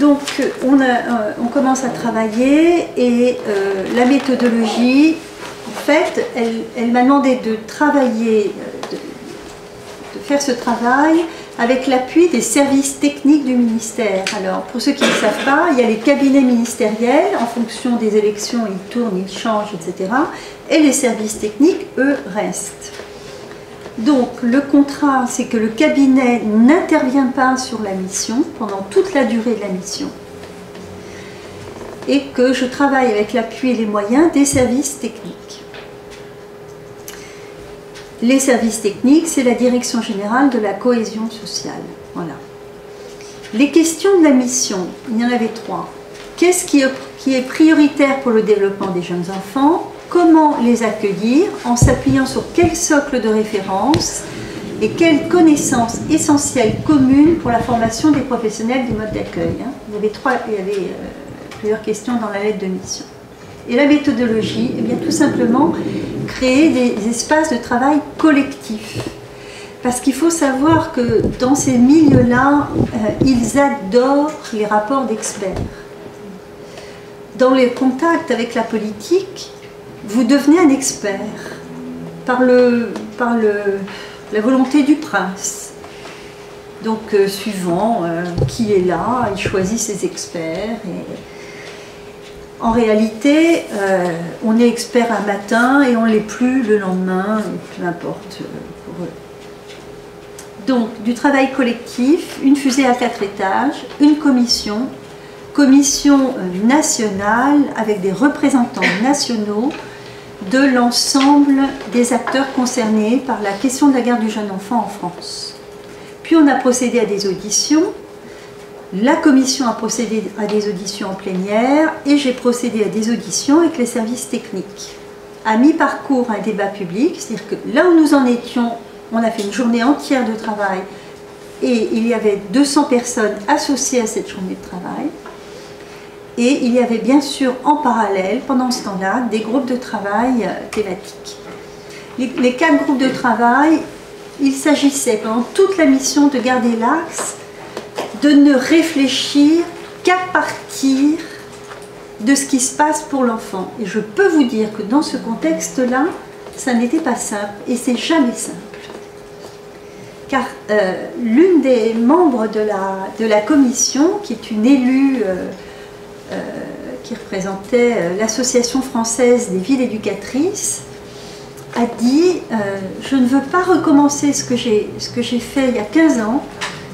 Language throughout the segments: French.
Donc on commence à travailler et la méthodologie, en fait, elle m'a demandé de travailler, de faire ce travail avec l'appui des services techniques du ministère. Alors, pour ceux qui ne savent pas, il y a les cabinets ministériels, en fonction des élections, ils tournent, ils changent, etc. Et les services techniques, eux, restent. Donc, le contrat, c'est que le cabinet n'intervient pas sur la mission pendant toute la durée de la mission et que je travaille avec l'appui et les moyens des services techniques. Les services techniques, c'est la Direction générale de la cohésion sociale. Voilà. Les questions de la mission, il y en avait 3. Qu'est-ce qui est prioritaire pour le développement des jeunes enfants? Comment les accueillir en s'appuyant sur quel socle de référence et quelles connaissances essentielles communes pour la formation des professionnels du mode d'accueil. Il y avait plusieurs questions dans la lettre de mission. Et la méthodologie, eh bien, tout simplement créer des espaces de travail collectifs. Parce qu'il faut savoir que dans ces milieux-là, ils adorent les rapports d'experts. Dans les contacts avec la politique, vous devenez un expert par la volonté du prince. Donc, suivant qui est là, il choisit ses experts. En réalité, on est expert un matin et on ne l'est plus le lendemain, peu importe pour eux. Donc, du travail collectif, une fusée à 4 étages, une commission nationale avec des représentants nationaux de l'ensemble des acteurs concernés par la question de la garde du jeune enfant en France. Puis on a procédé à des auditions. La commission a procédé à des auditions en plénière et j'ai procédé à des auditions avec les services techniques. À mi-parcours, un débat public, c'est-à-dire que là où nous en étions, on a fait une journée entière de travail et il y avait 200 personnes associées à cette journée de travail. Et il y avait bien sûr en parallèle, pendant ce temps-là, des groupes de travail thématiques. Les 4 groupes de travail, il s'agissait pendant toute la mission de garder l'axe de ne réfléchir qu'à partir de ce qui se passe pour l'enfant. Et je peux vous dire que dans ce contexte-là, ça n'était pas simple, et c'est jamais simple. Car l'une des membres de la commission, qui est une élue qui représentait l'Association française des villes éducatrices, a dit je ne veux pas recommencer ce que j'ai fait il y a 15 ans.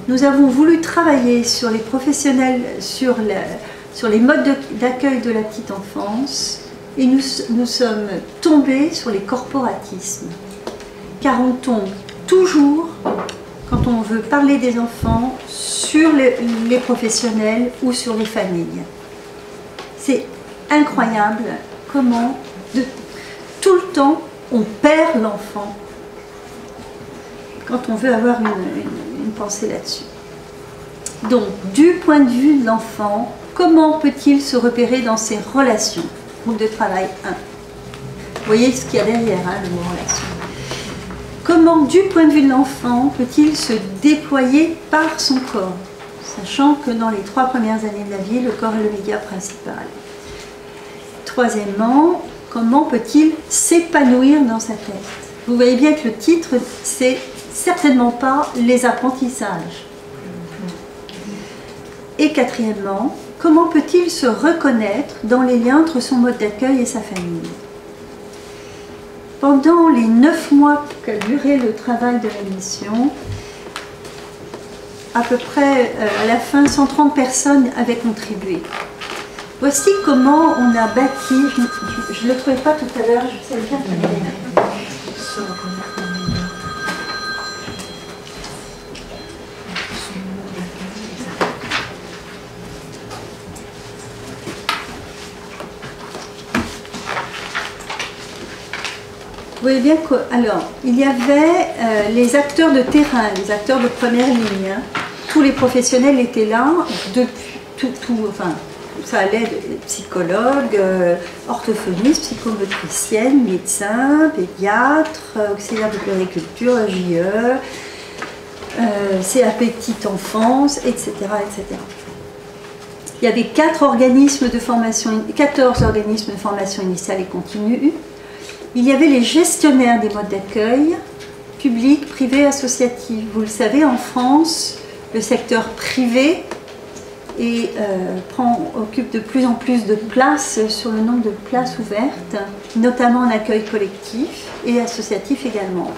Nous avons voulu travailler sur les professionnels, sur les modes d'accueil de la petite enfance, et nous sommes tombés sur les corporatismes. Car on tombe toujours, quand on veut parler des enfants, sur les professionnels ou sur les familles. C'est incroyable comment, tout le temps, on perd l'enfant quand on veut avoir une pensée là-dessus. Donc, du point de vue de l'enfant, comment peut-il se repérer dans ses relations? Groupe de travail 1. Vous voyez ce qu'il y a derrière, le mot relation. Comment, du point de vue de l'enfant, peut-il se déployer par son corps? Sachant que dans les 3 premières années de la vie, le corps est le média principal. Troisièmement, comment peut-il s'épanouir dans sa tête? Vous voyez bien que le titre, c'est certainement pas les apprentissages. Et quatrièmement, comment peut-il se reconnaître dans les liens entre son mode d'accueil et sa famille? Pendant les 9 mois qu'a duré le travail de la mission, à peu près à la fin, 130 personnes avaient contribué. Voici comment on a bâti, je ne le trouvais pas tout à l'heure, je sais bien que vous voyez bien que, alors, il y avait les acteurs de terrain, les acteurs de première ligne. Tous les professionnels étaient là, depuis enfin, ça allait de psychologues, orthophonistes, psychomotriciennes, médecins, pédiatres, auxiliaires de puériculture, JE, CAP petite enfance, etc., etc. Il y avait 14 organismes de formation initiale et continue. Il y avait les gestionnaires des modes d'accueil, publics, privés, associatifs. Vous le savez, en France, le secteur privé occupe de plus en plus de place sur le nombre de places ouvertes, notamment en accueil collectif et associatif également.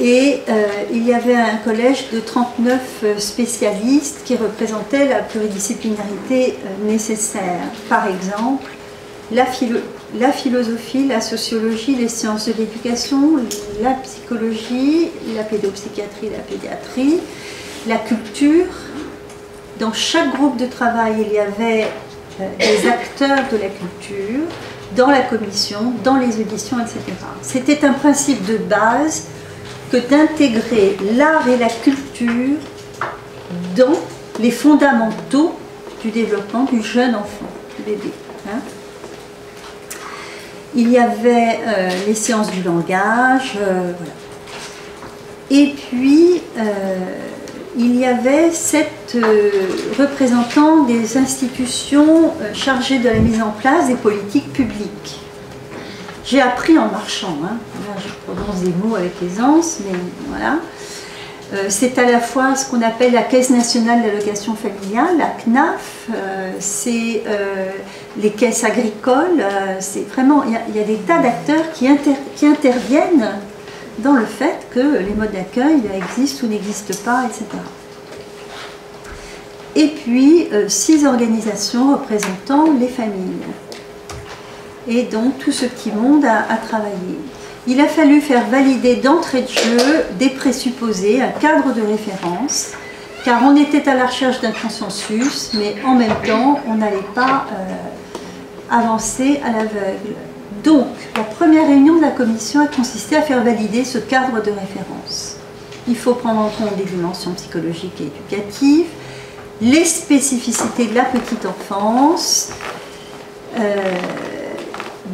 Il y avait un collège de 39 spécialistes qui représentaient la pluridisciplinarité nécessaire. Par exemple, la philosophie, la sociologie, les sciences de l'éducation, la psychologie, la pédopsychiatrie, la pédiatrie, la culture. Dans chaque groupe de travail, il y avait des acteurs de la culture, dans la commission, dans les auditions, etc. C'était un principe de base que d'intégrer l'art et la culture dans les fondamentaux du développement du jeune enfant, du bébé. Hein. Il y avait les sciences du langage, voilà. Et puis, il y avait 7 représentants des institutions chargées de la mise en place des politiques publiques. J'ai appris en marchant, hein. Là, je prononce des mots avec aisance, mais voilà. C'est à la fois ce qu'on appelle la Caisse nationale d'allocation familiale, la CNAF, c'est les caisses agricoles, c'est vraiment, il y a des tas d'acteurs qui interviennent dans le fait que les modes d'accueil existent ou n'existent pas, etc. Et puis 6 organisations représentant les familles. Et donc tout ce petit monde a travaillé. Il a fallu faire valider d'entrée de jeu des présupposés, un cadre de référence, car on était à la recherche d'un consensus, mais en même temps, on n'allait pas avancer à l'aveugle. Donc, la première réunion de la commission a consisté à faire valider ce cadre de référence. Il faut prendre en compte des dimensions psychologiques et éducatives, les spécificités de la petite enfance,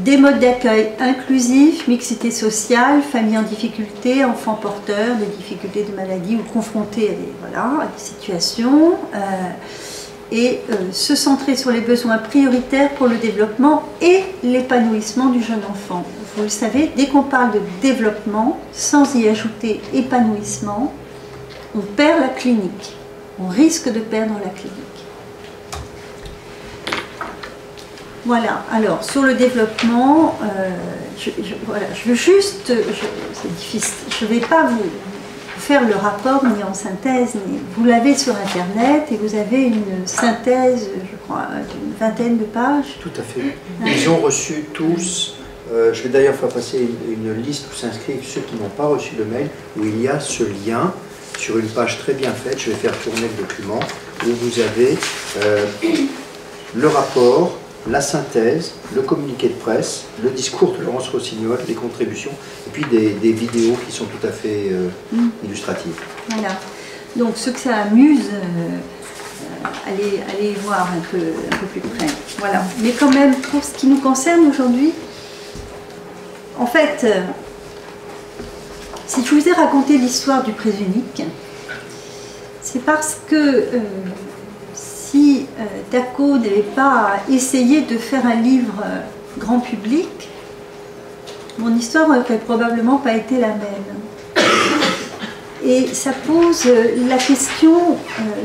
des modes d'accueil inclusifs, mixité sociale, famille en difficulté, enfants porteurs de difficultés de maladie ou confrontés à des situations, se centrer sur les besoins prioritaires pour le développement et l'épanouissement du jeune enfant. Vous le savez, dès qu'on parle de développement, sans y ajouter épanouissement, on perd la clinique, on risque de perdre la clinique. Voilà, alors sur le développement, je veux juste, c'est difficile, je ne vais pas vous faire le rapport ni en synthèse, mais vous l'avez sur internet et vous avez une synthèse, je crois, d'une 20aine de pages. Tout à fait. Ils ont reçu tous, je vais d'ailleurs faire passer une liste où s'inscrivent ceux qui n'ont pas reçu le mail, où il y a ce lien sur une page très bien faite, je vais faire tourner le document, où vous avez le rapport, la synthèse, le communiqué de presse, le discours de Laurence Rossignol, les contributions, et puis des vidéos qui sont tout à fait illustratives. Voilà. Donc, ceux que ça amuse, allez voir un peu plus près. Voilà. Mais quand même, pour ce qui nous concerne aujourd'hui, en fait, si je vous ai raconté l'histoire du Présunic, c'est parce que si Dacko n'avait pas essayé de faire un livre grand public, mon histoire n'aurait probablement pas été la même. Et ça pose la question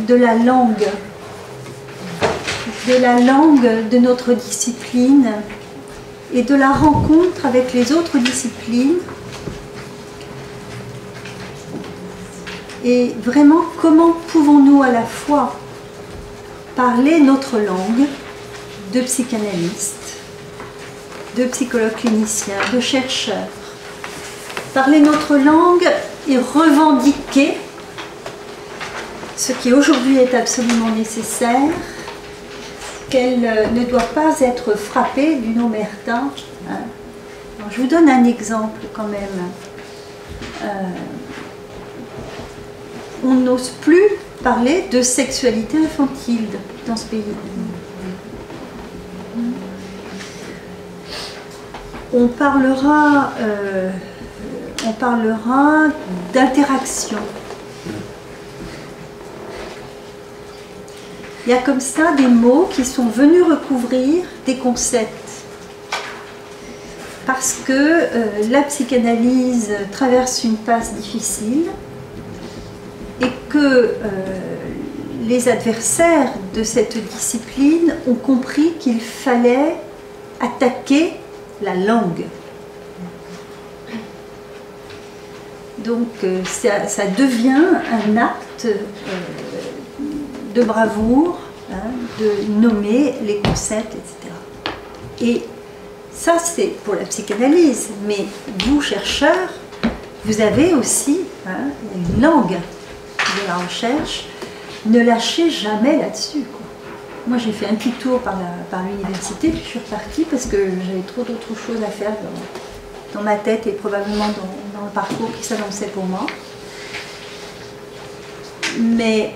de la langue de notre discipline et de la rencontre avec les autres disciplines. Et vraiment, comment pouvons-nous à la fois parler notre langue de psychanalystes, de psychologues cliniciens, de chercheurs, parler notre langue et revendiquer ce qui aujourd'hui est absolument nécessaire, qu'elle ne doit pas être frappée d'une omerta. Alors, je vous donne un exemple quand même. On n'ose plus parler de sexualité infantile dans ce pays. On parlera d'interaction. il y a comme ça des mots qui sont venus recouvrir des concepts. Parce que la psychanalyse traverse une passe difficile et que les adversaires de cette discipline ont compris qu'il fallait attaquer la langue. Donc ça devient un acte de bravoure, hein, de nommer les concepts, etc. Et ça, c'est pour la psychanalyse, mais vous, chercheurs, vous avez aussi une langue de la recherche. Ne lâchez jamais là-dessus. Moi, j'ai fait un petit tour par l'université, puis je suis repartie parce que j'avais trop d'autres choses à faire dans ma tête et probablement dans le parcours qui s'annonçait pour moi. Mais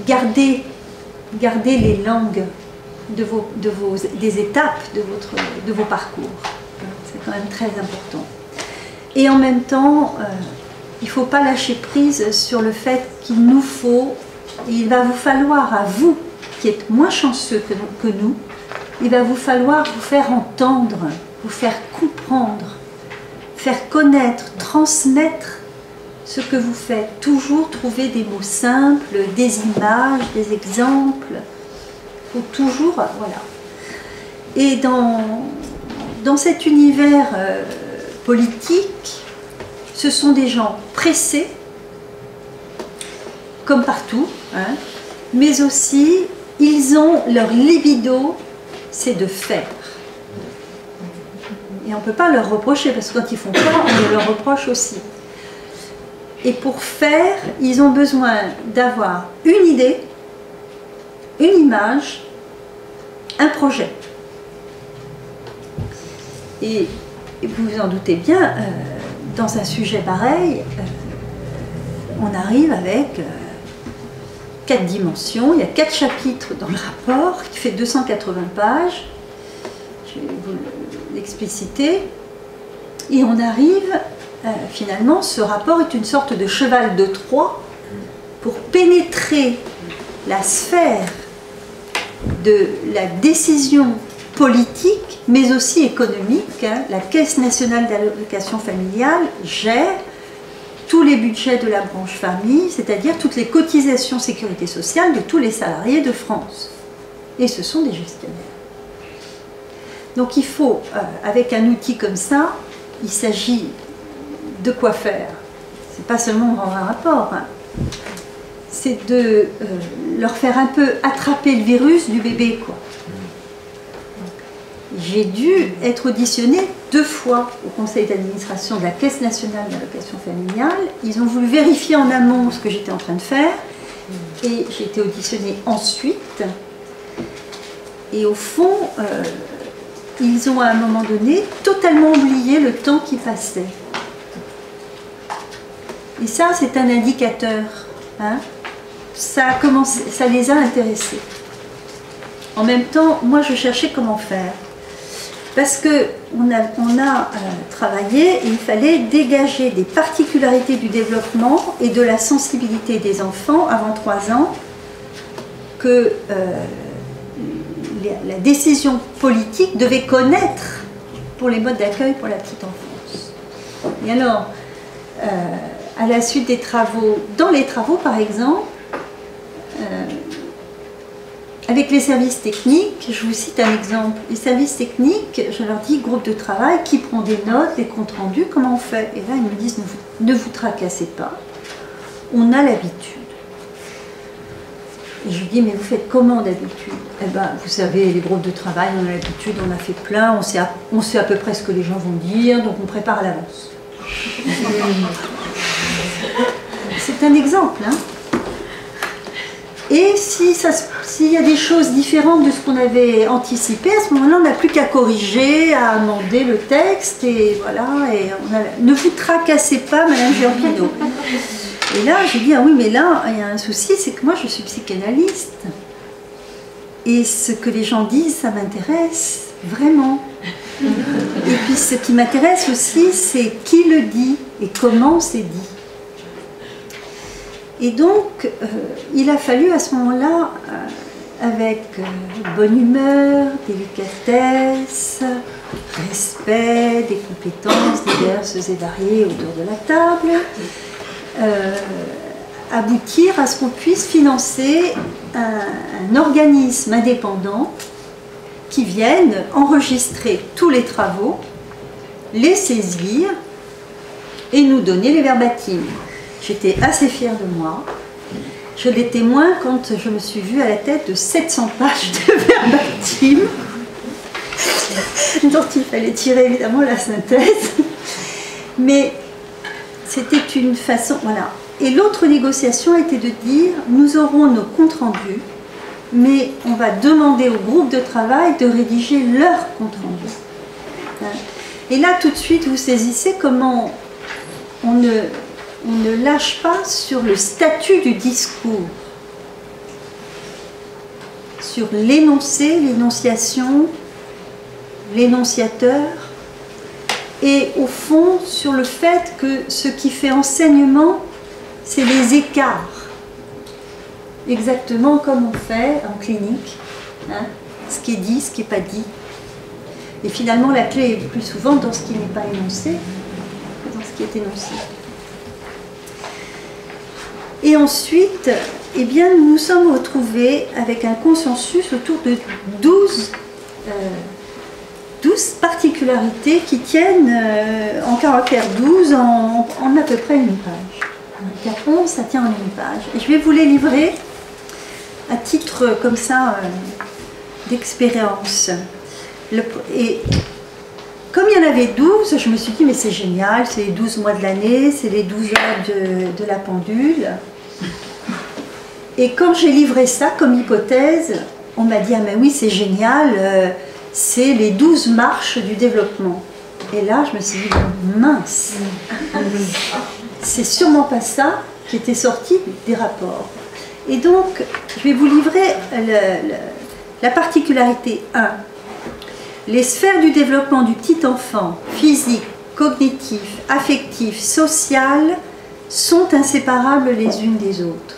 gardez les langues des étapes de vos parcours. C'est quand même très important. Et en même temps, il ne faut pas lâcher prise sur le fait qu'il nous faut, et il va vous falloir à vous, qui êtes moins chanceux que nous, il va vous falloir vous faire entendre, vous faire comprendre, faire connaître, transmettre ce que vous faites. Toujours trouver des mots simples, des images, des exemples. Il faut toujours, voilà. Et dans cet univers politique, ce sont des gens pressés, comme partout, hein, mais aussi, ils ont leur libido, c'est de faire. Et on ne peut pas leur reprocher, parce que quand ils font pas, on leur reproche aussi. Et pour faire, ils ont besoin d'avoir une idée, une image, un projet. Et vous vous en doutez bien, dans un sujet pareil, on arrive avec 4 dimensions, il y a 4 chapitres dans le rapport, qui fait 280 pages, je vais vous l'expliciter, et on arrive, finalement, ce rapport est une sorte de cheval de Troie pour pénétrer la sphère de la décision politique, mais aussi économique. Hein. La Caisse nationale d'allocation familiale gère tous les budgets de la branche famille, c'est-à-dire toutes les cotisations sécurité sociale de tous les salariés de France. Et ce sont des gestionnaires. Donc il faut, avec un outil comme ça, il s'agit de quoi faire. C'est pas seulement rendre un rapport, hein. C'est de leur faire un peu attraper le virus du bébé, quoi. J'ai dû être auditionnée 2 fois au conseil d'administration de la Caisse nationale d'allocation familiale. Ils ont voulu vérifier en amont ce que j'étais en train de faire. Et j'ai été auditionnée ensuite. Et au fond, ils ont à un moment donné totalement oublié le temps qui passait. Et ça, c'est un indicateur. Hein. Ça les a intéressés. En même temps, moi, je cherchais comment faire. Parce qu'on a travaillé et il fallait dégager des particularités du développement et de la sensibilité des enfants avant 3 ans que la décision politique devait connaître pour les modes d'accueil pour la petite enfance. Et alors, à la suite des travaux, dans les travaux par exemple, avec les services techniques, je vous cite un exemple. Les services techniques, je leur dis groupe de travail, qui prend des notes, des comptes rendus, comment on fait? Et là, ils me disent ne vous tracassez pas, on a l'habitude. Et je lui dis mais vous faites comment d'habitude? Eh bien, vous savez, les groupes de travail, on a l'habitude, on a fait plein, on sait à peu près ce que les gens vont dire, donc on prépare à l'avance. C'est un exemple, hein. Et s'il y a des choses différentes de ce qu'on avait anticipé, à ce moment-là, on n'a plus qu'à corriger, à amender le texte, et voilà. Et ne vous tracassez pas, Madame Giorgino. Et là, j'ai dit, ah oui, mais là, il y a un souci, c'est que moi, je suis psychanalyste. Et ce que les gens disent, ça m'intéresse vraiment. Et puis, ce qui m'intéresse aussi, c'est qui le dit et comment c'est dit. Et donc, il a fallu à ce moment-là, avec bonne humeur, délicatesse, respect, des compétences diverses et variées autour de la table, aboutir à ce qu'on puisse financer un organisme indépendant qui vienne enregistrer tous les travaux, les saisir et nous donner les verbatims. J'étais assez fière de moi. Je l'étais moins quand je me suis vue à la tête de 700 pages de verbatim dont il fallait tirer évidemment la synthèse. Mais c'était une façon... Voilà. Et l'autre négociation était de dire, nous aurons nos comptes rendus, mais on va demander au groupe de travail de rédiger leur compte rendu. Et là, tout de suite, vous saisissez comment on ne lâche pas sur le statut du discours, sur l'énoncé, l'énonciation, l'énonciateur, et au fond, sur le fait que ce qui fait enseignement, c'est les écarts. Exactement comme on fait en clinique, hein, ce qui est dit, ce qui n'est pas dit. Et finalement, la clé est plus souvent dans ce qui n'est pas énoncé que dans ce qui est énoncé. Et ensuite, eh bien, nous nous sommes retrouvés avec un consensus autour de 12 particularités qui tiennent en caractère 12 en à peu près une page. En caractère 11, ça tient en une page. Et je vais vous les livrer à titre comme ça d'expérience. Et comme il y en avait 12, je me suis dit mais c'est génial, c'est les 12 mois de l'année, c'est les 12 heures de la pendule. Et quand j'ai livré ça comme hypothèse, on m'a dit ah mais oui c'est génial, c'est les 12 marches du développement. Et là je me suis dit mince, c'est sûrement pas ça qui était sorti des rapports. Et donc je vais vous livrer la particularité 1. Les sphères du développement du petit enfant, physique, cognitif, affectif, social, sont inséparables les unes des autres.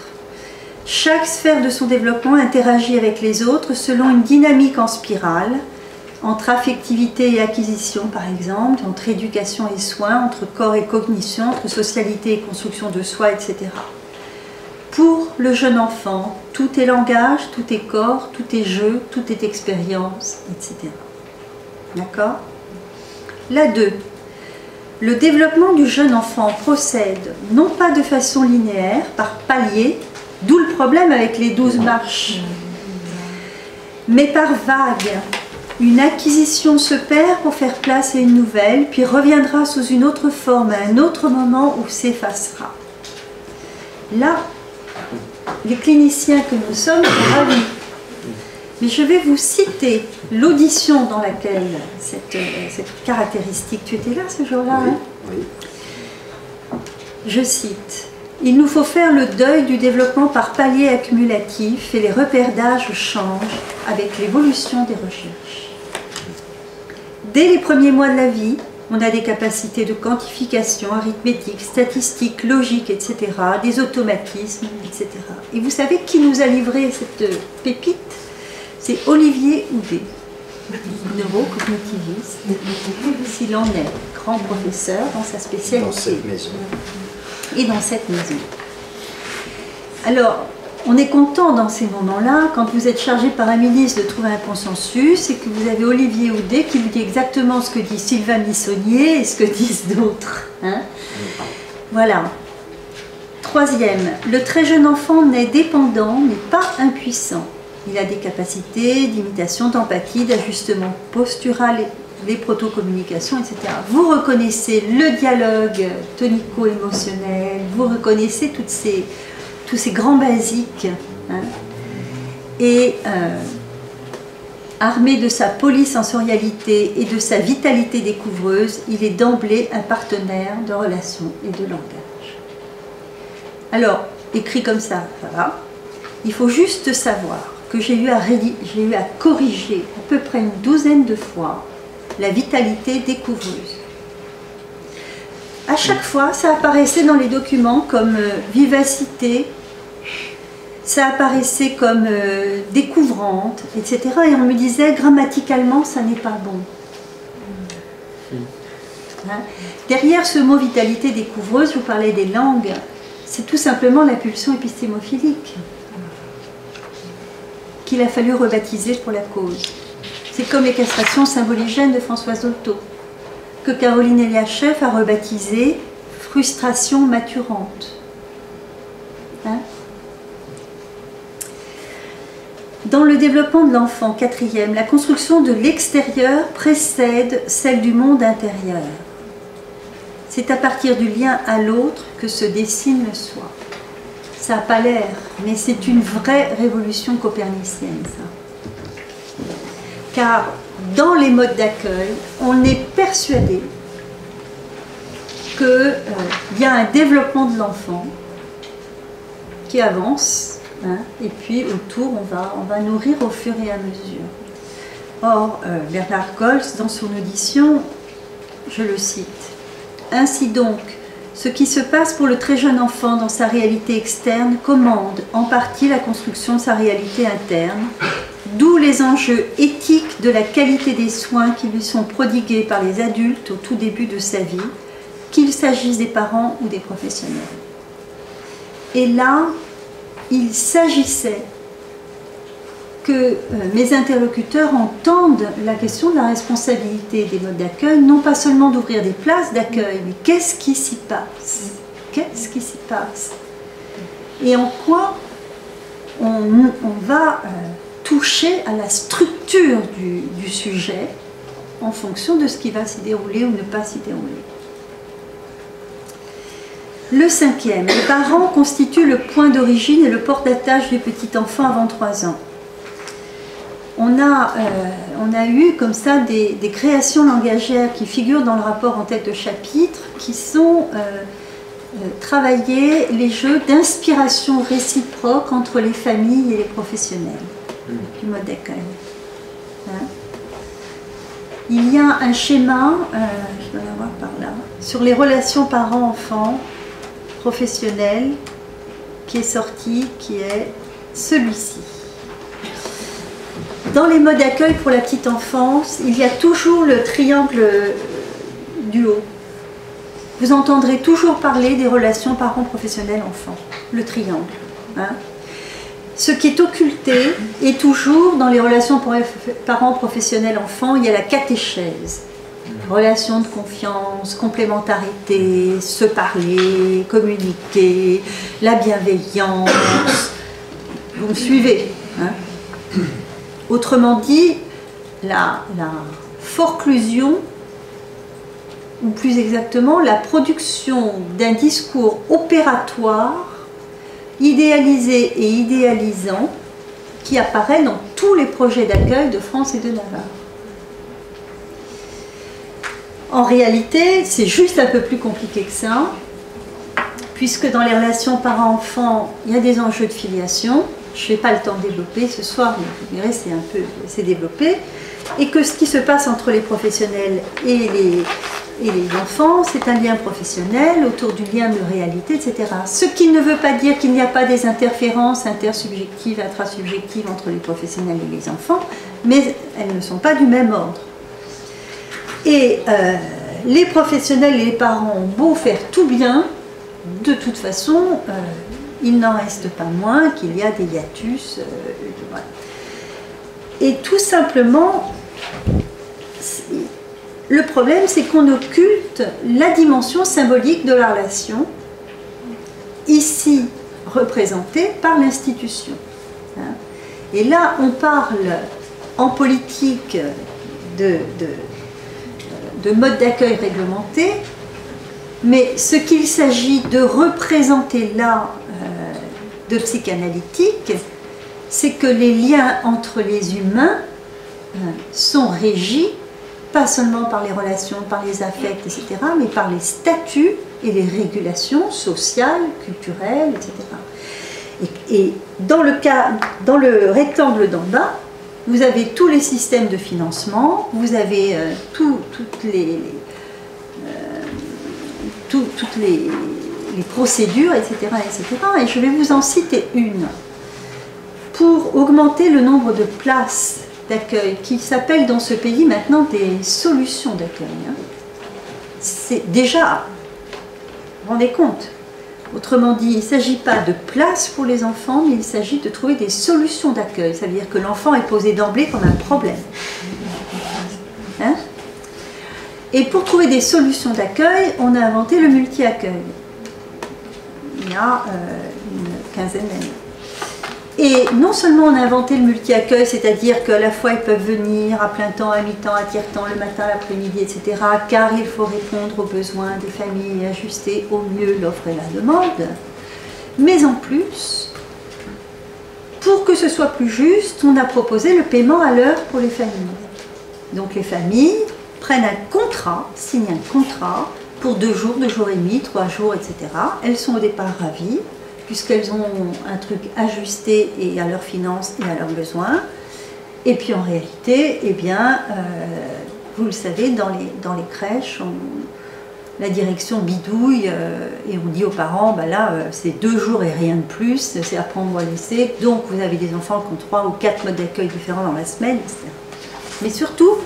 Chaque sphère de son développement interagit avec les autres selon une dynamique en spirale, entre affectivité et acquisition par exemple, entre éducation et soins, entre corps et cognition, entre socialité et construction de soi, etc. Pour le jeune enfant, tout est langage, tout est corps, tout est jeu, tout est expérience, etc. D'accord? La 2. Le développement du jeune enfant procède non pas de façon linéaire, par paliers, d'où le problème avec les 12 marches, mais par vagues. Une acquisition se perd pour faire place à une nouvelle, puis reviendra sous une autre forme à un autre moment où s'effacera. Là, les cliniciens que nous sommes sont ravis. Mais je vais vous citer l'audition dans laquelle cette caractéristique... Tu étais là ce jour-là, oui, hein? Oui. Je cite. « Il nous faut faire le deuil du développement par paliers accumulatifs et les repères d'âge changent avec l'évolution des recherches. Dès les premiers mois de la vie, on a des capacités de quantification, arithmétique, statistique, logique, etc., des automatismes, etc. Et vous savez qui nous a livré cette pépite? C'est Olivier Houdet, neurocognitiviste, s'il en est grand professeur dans sa spécialité. Dans cette maison. Et dans cette maison. Alors, on est content dans ces moments-là, quand vous êtes chargé par un ministre de trouver un consensus et que vous avez Olivier Houdet qui vous dit exactement ce que dit Sylvain Missonnier et ce que disent d'autres. Hein? Voilà. 3e, le très jeune enfant n'est dépendant mais pas impuissant. Il a des capacités d'imitation, d'empathie, d'ajustement postural, les protocommunications, etc. Vous reconnaissez le dialogue tonico-émotionnel, vous reconnaissez tous ces grands basiques. Hein. Et armé de sa polysensorialité et de sa vitalité découvreuse, il est d'emblée un partenaire de relation et de langage. Alors, écrit comme ça va. Il faut juste savoir que j'ai eu à corriger à peu près une douzaine de fois la vitalité découvreuse. À chaque fois, ça apparaissait dans les documents comme vivacité, ça apparaissait comme découvrante, etc. Et on me disait, grammaticalement, ça n'est pas bon. Hein? Derrière ce mot vitalité découvreuse, je vous parlais des langues, c'est tout simplement la pulsion épistémophilique qu'il a fallu rebaptiser pour la cause. C'est comme les castrations symboligènes de Françoise Dolto, que Caroline Eliachev a rebaptisé frustration maturante. Hein? Dans le développement de l'enfant, quatrième, la construction de l'extérieur précède celle du monde intérieur. C'est à partir du lien à l'autre que se dessine le soi. Ça n'a pas l'air, mais c'est une vraie révolution copernicienne, ça. Car dans les modes d'accueil, on est persuadé qu'il y a un développement de l'enfant qui avance, hein, et puis autour, on va nourrir au fur et à mesure. Or, Bernard Goltz, dans son audition, je le cite, « Ainsi donc, ce qui se passe pour le très jeune enfant dans sa réalité externe commande en partie la construction de sa réalité interne, d'où les enjeux éthiques de la qualité des soins qui lui sont prodigués par les adultes au tout début de sa vie, qu'il s'agisse des parents ou des professionnels. » Et là, il s'agissait que mes interlocuteurs entendent la question de la responsabilité des modes d'accueil, non pas seulement d'ouvrir des places d'accueil, mais qu'est-ce qui s'y passe? Qu'est-ce qui s'y passe? Et en quoi on va toucher à la structure du sujet en fonction de ce qui va s'y dérouler ou ne pas s'y dérouler. Le cinquième, les parents constituent le point d'origine et le porte-attache du petit enfant avant 3 ans. On a eu comme ça des créations langagières qui figurent dans le rapport en tête de chapitre, qui sont travailler les jeux d'inspiration réciproque entre les familles et les professionnels du mode d'accueil. Hein? Il y a un schéma, je dois l'avoir par là, sur les relations parents-enfants professionnels qui est sorti, qui est celui-ci. Dans les modes d'accueil pour la petite enfance, il y a toujours le triangle du haut. Vous entendrez toujours parler des relations parents-professionnels-enfants, le triangle. Hein. Ce qui est occulté est toujours dans les relations parents-professionnels-enfants, il y a la catéchèse. Relations de confiance, complémentarité, se parler, communiquer, la bienveillance. Vous me suivez, hein? Autrement dit, la forclusion, ou plus exactement, la production d'un discours opératoire, idéalisé et idéalisant, qui apparaît dans tous les projets d'accueil de France et de Navarre. En réalité, c'est juste un peu plus compliqué que ça, puisque dans les relations parents-enfants, il y a des enjeux de filiation. Je n'ai pas le temps de développer ce soir, mais vous verrez, c'est développé. Et que ce qui se passe entre les professionnels et les enfants, c'est un lien professionnel autour du lien de réalité, etc. Ce qui ne veut pas dire qu'il n'y a pas des interférences intersubjectives, intrasubjectives entre les professionnels et les enfants, mais elles ne sont pas du même ordre. Et les professionnels et les parents ont beau faire tout bien, de toute façon, il n'en reste pas moins qu'il y a des hiatus. Voilà. Et tout simplement, le problème, c'est qu'on occulte la dimension symbolique de la relation, ici représentée par l'institution. Hein. Et là, on parle en politique de mode d'accueil réglementé, mais ce qu'il s'agit de représenter là de psychanalytique, c'est que les liens entre les humains sont régis, pas seulement par les relations, par les affects, etc., mais par les statuts et les régulations sociales, culturelles, etc. Et dans le rectangle d'en bas, vous avez tous les systèmes de financement, vous avez toutes les procédures, etc., etc. Et je vais vous en citer une. pour augmenter le nombre de places d'accueil, qui s'appellent dans ce pays maintenant des solutions d'accueil. C'est déjà, vous vous rendez compte? Autrement dit, il ne s'agit pas de place pour les enfants, mais il s'agit de trouver des solutions d'accueil. Ça veut dire que l'enfant est posé d'emblée comme un problème. Hein? Et pour trouver des solutions d'accueil, on a inventé le multi-accueil. Il y a une quinzaine d'années. Et non seulement on a inventé le multi-accueil, c'est-à-dire qu'à la fois ils peuvent venir à plein temps, à mi-temps, à tiers-temps, le matin, l'après-midi, etc., car il faut répondre aux besoins des familles et ajuster au mieux l'offre et la demande. Mais en plus, pour que ce soit plus juste, on a proposé le paiement à l'heure pour les familles. Donc les familles prennent un contrat, signent un contrat pour 2 jours, 2 jours et demi, 3 jours, etc. Elles sont au départ ravies, puisqu'elles ont un truc ajusté et à leurs finances et à leurs besoins. Et puis en réalité, eh bien, vous le savez, dans les crèches, la direction bidouille et on dit aux parents, bah là, c'est 2 jours et rien de plus, c'est à prendre ou à laisser. Donc vous avez des enfants qui ont 3 ou 4 modes d'accueil différents dans la semaine, etc. Mais surtout,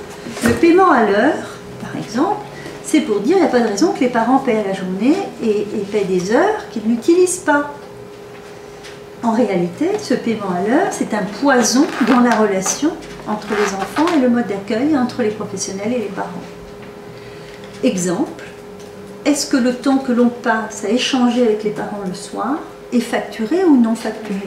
le paiement à l'heure, par exemple, c'est pour dire qu'il n'y a pas de raison que les parents paient à la journée et paient des heures qu'ils n'utilisent pas. En réalité, ce paiement à l'heure, c'est un poison dans la relation entre les enfants et le mode d'accueil, entre les professionnels et les parents. Exemple, est-ce que le temps que l'on passe à échanger avec les parents le soir est facturé ou non facturé?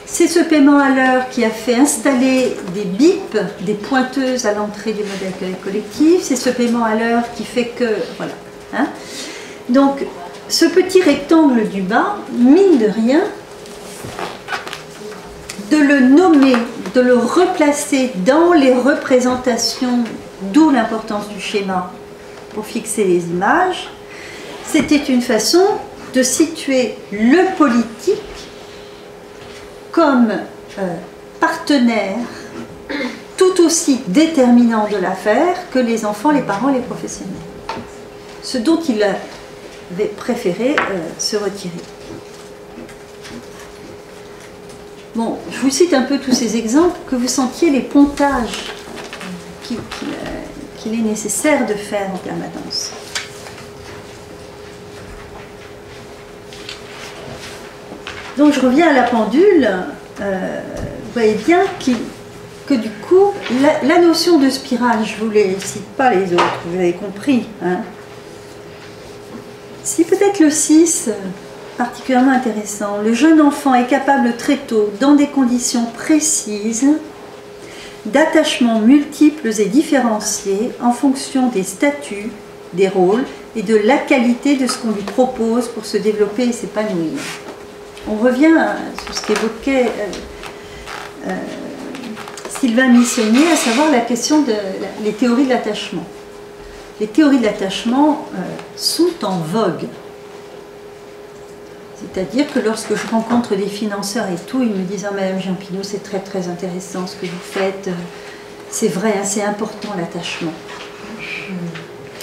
C'est ce paiement à l'heure qui a fait installer des bips, des pointeuses à l'entrée du mode d'accueil collectif. C'est ce paiement à l'heure qui fait que... Voilà. Hein? Donc, ce petit rectangle du bas, mine de rien, de le nommer, de le replacer dans les représentations, d'où l'importance du schéma pour fixer les images, c'était une façon de situer le politique comme partenaire tout aussi déterminant de l'affaire que les enfants, les parents, les professionnels. Ce dont il avait préféré se retirer. Bon, je vous cite un peu tous ces exemples, que vous sentiez les pontages qu'il est nécessaire de faire en permanence. Donc je reviens à la pendule, vous voyez bien que du coup, la notion de spirale, je ne vous les cite pas les autres, vous avez compris. Hein. Si peut-être le 6, particulièrement intéressant, le jeune enfant est capable très tôt, dans des conditions précises, d'attachements multiples et différenciés en fonction des statuts, des rôles et de la qualité de ce qu'on lui propose pour se développer et s'épanouir. On revient sur ce qu'évoquait Sylvain Missonnier, à savoir la question des théories de l'attachement. Les théories de l'attachement sont en vogue. C'est-à-dire que lorsque je rencontre des financeurs et tout, ils me disent « Ah, Madame Giampino, c'est très très intéressant ce que vous faites, c'est vrai, hein, c'est important l'attachement.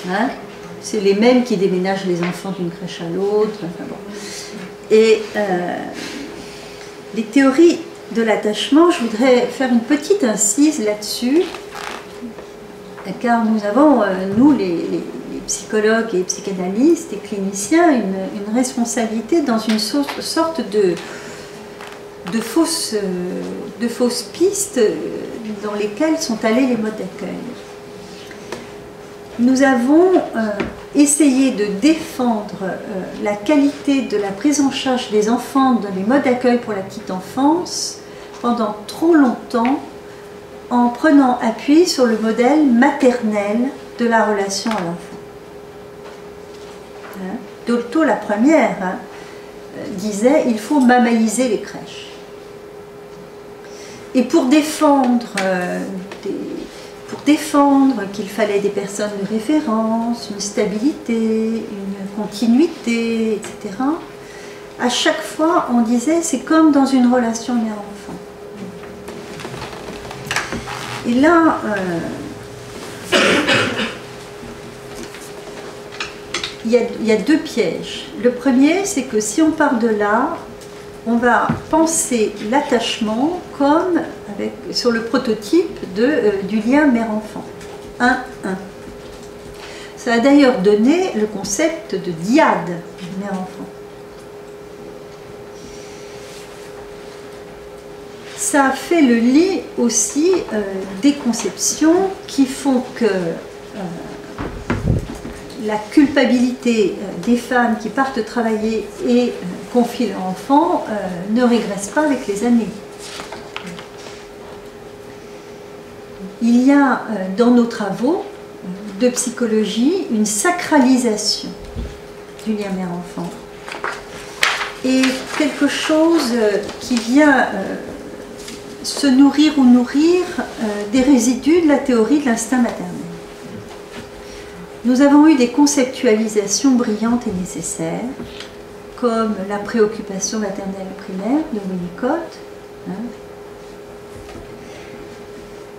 Hein » C'est les mêmes qui déménagent les enfants d'une crèche à l'autre. Enfin bon. Et les théories de l'attachement, je voudrais faire une petite incise là-dessus, car nous avons, nous les psychologues et psychanalystes et cliniciens, une responsabilité dans une sorte de fausses pistes dans lesquelles sont allés les modes d'accueil. Nous avons essayé de défendre la qualité de la prise en charge des enfants dans les modes d'accueil pour la petite enfance pendant trop longtemps en prenant appui sur le modèle maternel de la relation à l'enfant. Hein? Dolto, la première, disait « il faut mamaïser les crèches ». Et pour défendre qu'il fallait des personnes de référence, une stabilité, une continuité, etc., à chaque fois on disait c'est comme dans une relation mère-enfant. Et là, il y a 2 pièges. Le premier, c'est que si on part de là, on va penser l'attachement comme sur le prototype du lien mère-enfant. 1-1. Ça a d'ailleurs donné le concept de dyade, mère-enfant. Ça a fait le lit aussi des conceptions qui font que la culpabilité des femmes qui partent travailler et confient leur enfant ne régresse pas avec les années. Il y a dans nos travaux de psychologie une sacralisation du lien mère-enfant et quelque chose qui vient se nourrir ou nourrir des résidus de la théorie de l'instinct maternel. Nous avons eu des conceptualisations brillantes et nécessaires, comme la préoccupation maternelle primaire de Winnicott,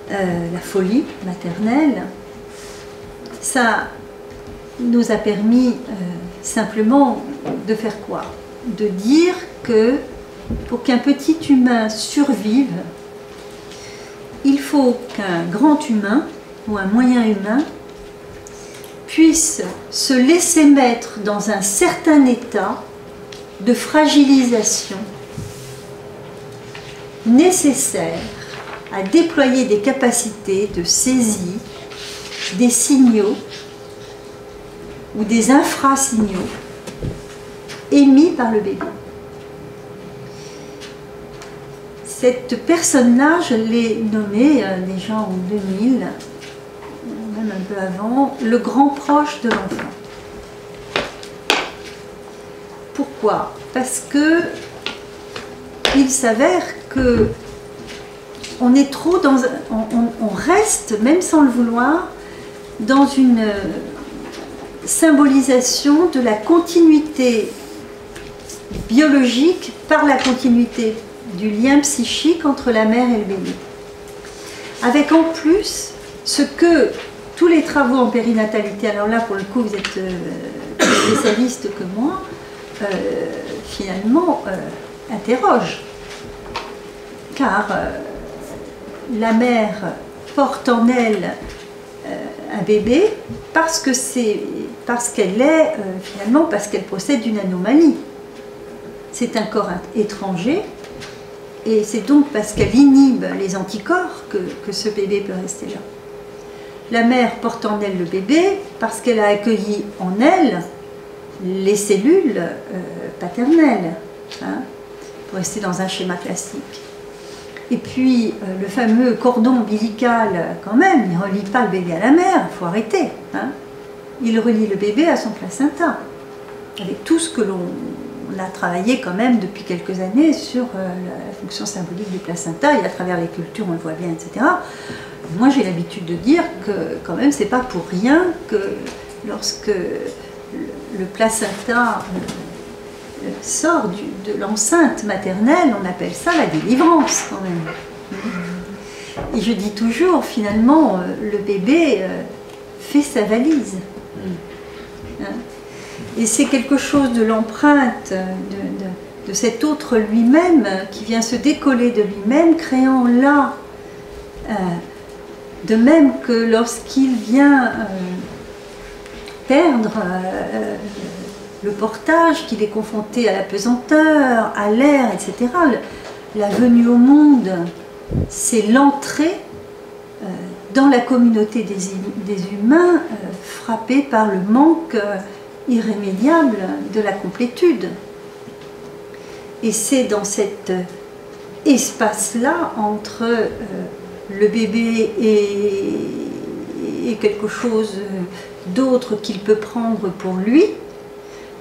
la folie maternelle. Ça nous a permis simplement de faire quoi? De dire que pour qu'un petit humain survive, il faut qu'un grand humain ou un moyen humain puisse se laisser mettre dans un certain état de fragilisation nécessaire à déployer des capacités de saisie des signaux ou des infrasignaux émis par le bébé. Cette personne-là, je l'ai nommée déjà en 2000, même un peu avant, le grand proche de l'enfant. Pourquoi? Parce que il s'avère que on est trop dans, on reste, même sans le vouloir, dans une symbolisation de la continuité biologique par la continuité du lien psychique entre la mère et le bébé. Avec en plus ce que tous les travaux en périnatalité, alors là pour le coup vous êtes plus spécialiste que moi, finalement interrogent. Car la mère porte en elle un bébé parce qu'elle est finalement parce qu'elle possède une anomalie. C'est un corps étranger et c'est donc parce qu'elle inhibe les anticorps que ce bébé peut rester là. La mère porte en elle le bébé parce qu'elle a accueilli en elle les cellules paternelles, pour rester dans un schéma classique. Et puis le fameux cordon ombilical, quand même, il ne relie pas le bébé à la mère, il faut arrêter. Il relie le bébé à son placenta, avec tout ce que l'on a travaillé quand même depuis quelques années sur la fonction symbolique du placenta, et à travers les cultures on le voit bien, etc. Moi j'ai l'habitude de dire que quand même c'est pas pour rien que lorsque le placenta sort de l'enceinte maternelle, on appelle ça la délivrance quand même. Et je dis toujours, finalement, le bébé fait sa valise. Et c'est quelque chose de l'empreinte de cet autre lui-même qui vient se décoller de lui-même, créant là, de même que lorsqu'il vient perdre le portage, qu'il est confronté à la pesanteur, à l'air, etc. La venue au monde, c'est l'entrée dans la communauté des humains frappés par le manque irrémédiable de la complétude. Et c'est dans cet espace-là, entre le bébé et quelque chose d'autre qu'il peut prendre pour lui,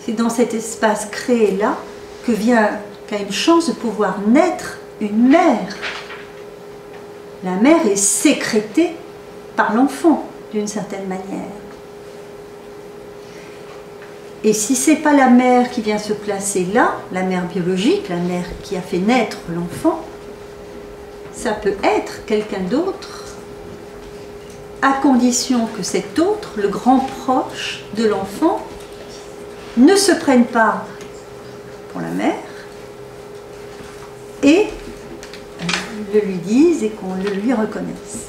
c'est dans cet espace créé-là qu'a une chance de pouvoir naître une mère. La mère est sécrétée par l'enfant, d'une certaine manière. Et si ce n'est pas la mère qui vient se placer là, la mère biologique, la mère qui a fait naître l'enfant, ça peut être quelqu'un d'autre, à condition que cet autre, le grand proche de l'enfant, ne se prenne pas pour la mère, et le lui dise et qu'on le lui reconnaisse.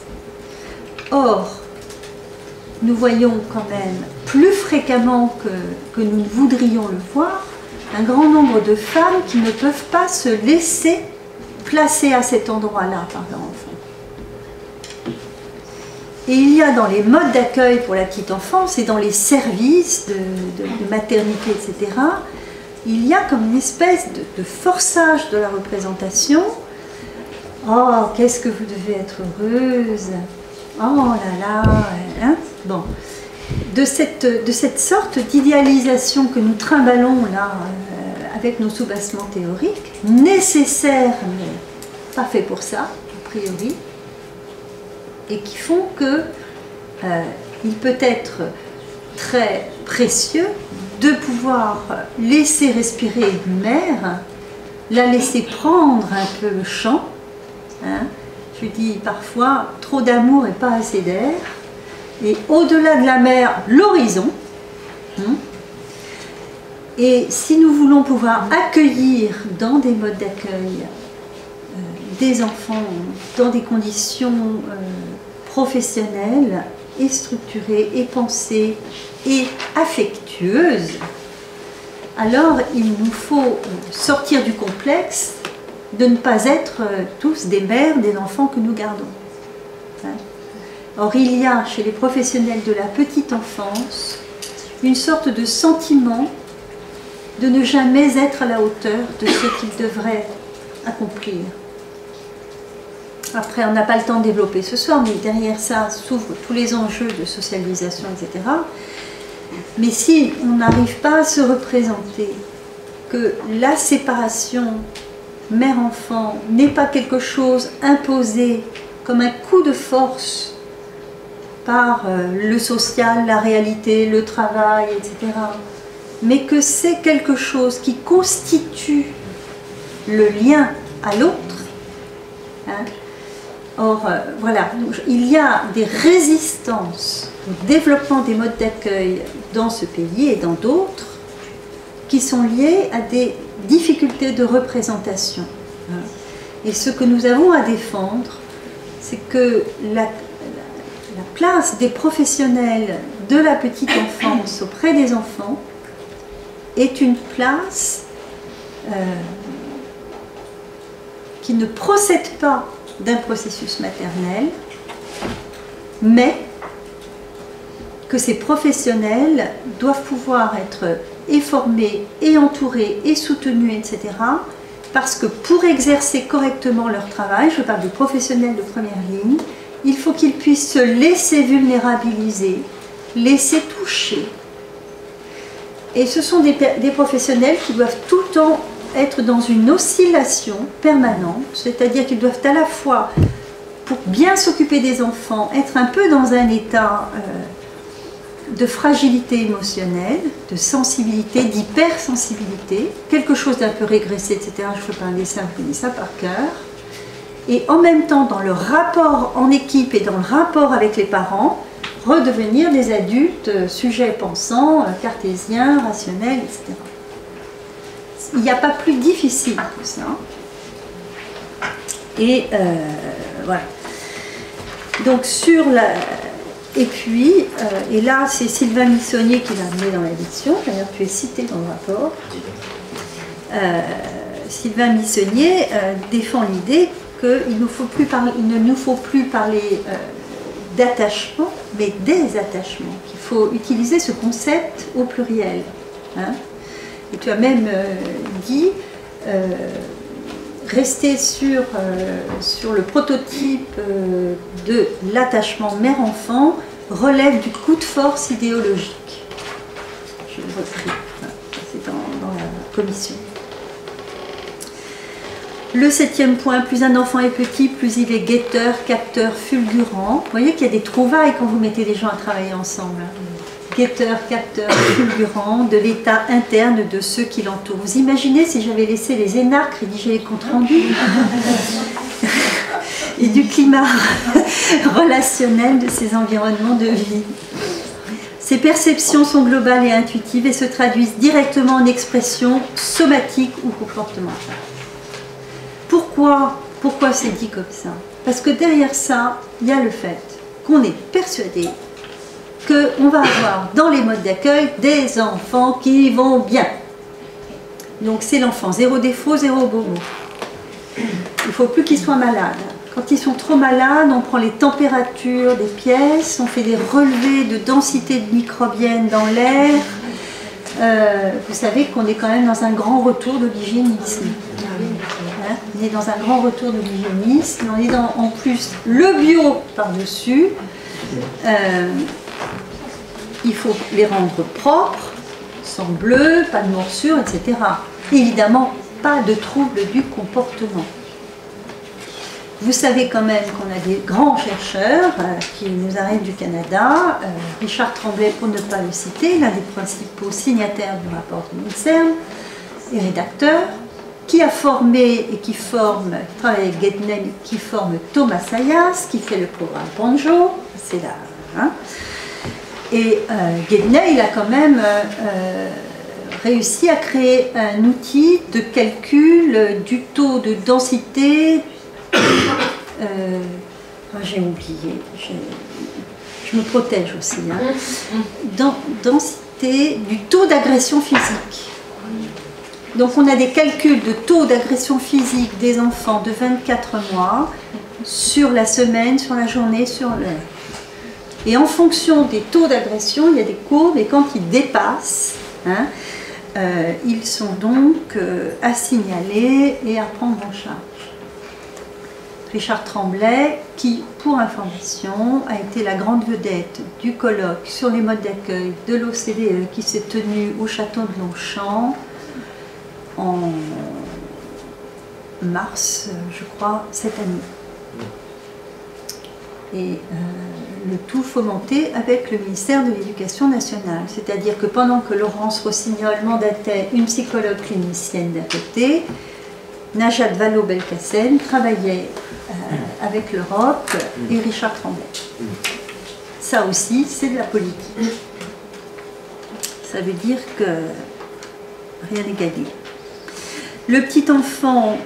Or, nous voyons quand même plus fréquemment que nous ne voudrions le voir, un grand nombre de femmes qui ne peuvent pas se laisser placer à cet endroit-là par leur enfant. Et il y a dans les modes d'accueil pour la petite enfance et dans les services de maternité, etc., il y a comme une espèce de forçage de la représentation. Oh, qu'est-ce que vous devez être heureuse! Oh là là! Hein? Bon. De cette sorte d'idéalisation que nous trimballons là, avec nos soubassements théoriques, nécessaires, mais pas faits pour ça, a priori, et qui font que il peut être très précieux de pouvoir laisser respirer une mère, la laisser prendre un peu le champ. Hein. Je dis parfois, trop d'amour et pas assez d'air. Et au-delà de la mer, l'horizon. Et si nous voulons pouvoir accueillir dans des modes d'accueil des enfants dans des conditions professionnelles et structurées et pensées et affectueuses, alors il nous faut sortir du complexe de ne pas être tous des mères des enfants que nous gardons. Or, il y a chez les professionnels de la petite enfance une sorte de sentiment de ne jamais être à la hauteur de ce qu'ils devraient accomplir. Après, on n'a pas le temps de développer ce soir, mais derrière ça s'ouvrent tous les enjeux de socialisation, etc. Mais si on n'arrive pas à se représenter que la séparation mère-enfant n'est pas quelque chose imposé comme un coup de force par le social, la réalité, le travail, etc., mais que c'est quelque chose qui constitue le lien à l'autre. Hein. Or, voilà, il y a des résistances au développement des modes d'accueil dans ce pays et dans d'autres qui sont liées à des difficultés de représentation. Hein. Et ce que nous avons à défendre, c'est que la place des professionnels de la petite enfance auprès des enfants est une place qui ne procède pas d'un processus maternel, mais que ces professionnels doivent pouvoir être et formés, et entourés, et soutenus, etc., parce que pour exercer correctement leur travail, je parle des professionnels de première ligne, il faut qu'ils puissent se laisser vulnérabiliser, laisser toucher. Et ce sont des professionnels qui doivent tout le temps être dans une oscillation permanente, c'est-à-dire qu'ils doivent à la fois, pour bien s'occuper des enfants, être un peu dans un état de fragilité émotionnelle, de sensibilité, d'hypersensibilité, quelque chose d'un peu régressé, etc. Je fais pas un dessin, vous connaissez ça par cœur. Et en même temps, dans le rapport en équipe et dans le rapport avec les parents, redevenir des adultes sujets pensants, cartésiens, rationnels, etc. Il n'y a pas plus difficile que ça. Et voilà. Donc sur la... Et puis, et là c'est Sylvain Missonnier qui l'a amené dans l'édition, d'ailleurs tu es cité dans le rapport. Sylvain Missonnier défend l'idée qu'il ne nous faut plus parler d'attachement, mais des attachements, qu'il faut utiliser ce concept au pluriel. Hein. Et tu as même dit rester sur le prototype de l'attachement mère-enfant relève du coup de force idéologique. Je le repris, c'est dans la commission. Le 7e point, plus un enfant est petit, plus il est guetteur, capteur, fulgurant. Vous voyez qu'il y a des trouvailles quand vous mettez les gens à travailler ensemble. Guetteur, capteur, fulgurant de l'état interne de ceux qui l'entourent. Vous imaginez si j'avais laissé les énarques rédiger les comptes rendus et du climat relationnel de ces environnements de vie. Ces perceptions sont globales et intuitives et se traduisent directement en expressions somatiques ou comportementales. Pourquoi pourquoi c'est dit comme ça? Parce que derrière ça, il y a le fait qu'on est persuadé qu'on va avoir dans les modes d'accueil des enfants qui vont bien. Donc c'est l'enfant, zéro défaut, zéro beau mot. Il ne faut plus qu'ils soient malades. Quand ils sont trop malades, on prend les températures des pièces, on fait des relevés de densité de microbienne dans l'air. Vous savez qu'on est quand même dans un grand retour de l'hygiénisme. Hein, on est dans un grand retour de l'hygiénisme. On est dans, en plus, le bio par-dessus. Il faut les rendre propres, sans bleu, pas de morsures, etc. Évidemment, pas de troubles du comportement. Vous savez quand même qu'on a des grands chercheurs qui nous arrivent du Canada, Richard Tremblay pour ne pas le citer, l'un des principaux signataires du rapport de l'INSERM et rédacteur, qui a formé et qui forme, qui travaille avec Gedney, qui forme Thomas Sayas, qui fait le programme Panjo, c'est là. Hein. Et Gedney, il a quand même réussi à créer un outil de calcul du taux de densité. J'ai oublié, je me protège aussi. Hein. Densité du taux d'agression physique. Donc on a des calculs de taux d'agression physique des enfants de 24 mois sur la semaine, sur la journée, sur l'heure. Et en fonction des taux d'agression, il y a des courbes et quand ils dépassent, hein, ils sont donc à signaler et à prendre en charge. Richard Tremblay, qui, pour information, a été la grande vedette du colloque sur les modes d'accueil de l'OCDE qui s'est tenu au château de Longchamp en mars, je crois, cette année. Et le tout fomenté avec le ministère de l'Éducation nationale. C'est-à-dire que pendant que Laurence Rossignol mandatait une psychologue clinicienne d'un côté, Najat Vallaud-Belkacem travaillait avec l'Europe et Richard Tremblay. Ça aussi, c'est de la politique. Ça veut dire que rien n'est gagné. Le petit enfant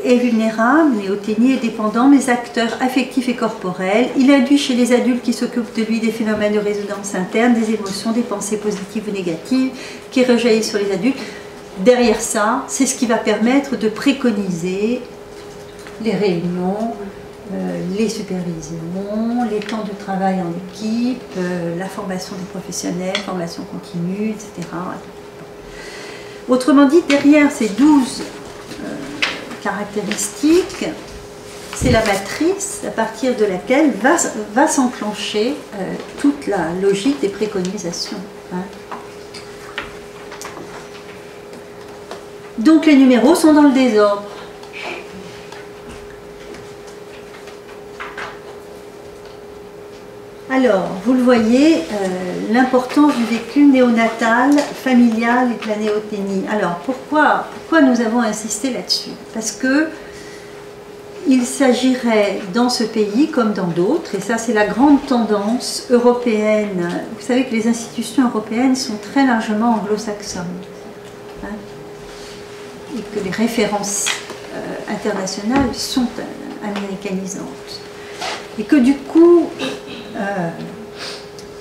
est vulnérable, néothénie, est dépendant, mais acteur affectif et corporel. Il induit chez les adultes qui s'occupent de lui des phénomènes de résonance interne, des émotions, des pensées positives ou négatives qui rejaillissent sur les adultes. Derrière ça, c'est ce qui va permettre de préconiser les réunions, les supervisions, les temps de travail en équipe, la formation des professionnels, formation continue, etc. Autrement dit, derrière ces 12 caractéristiques, c'est la matrice à partir de laquelle va s'enclencher toute la logique des préconisations. Hein. Donc les numéros sont dans le désordre. Alors, vous le voyez, l'importance du vécu néonatal, familial et de la néothénie. Alors, pourquoi nous avons insisté là-dessus? Parce que il s'agirait dans ce pays, comme dans d'autres, et ça c'est la grande tendance européenne. Vous savez que les institutions européennes sont très largement anglo-saxonnes. Hein, et que les références internationales sont américanisantes. Et que du coup,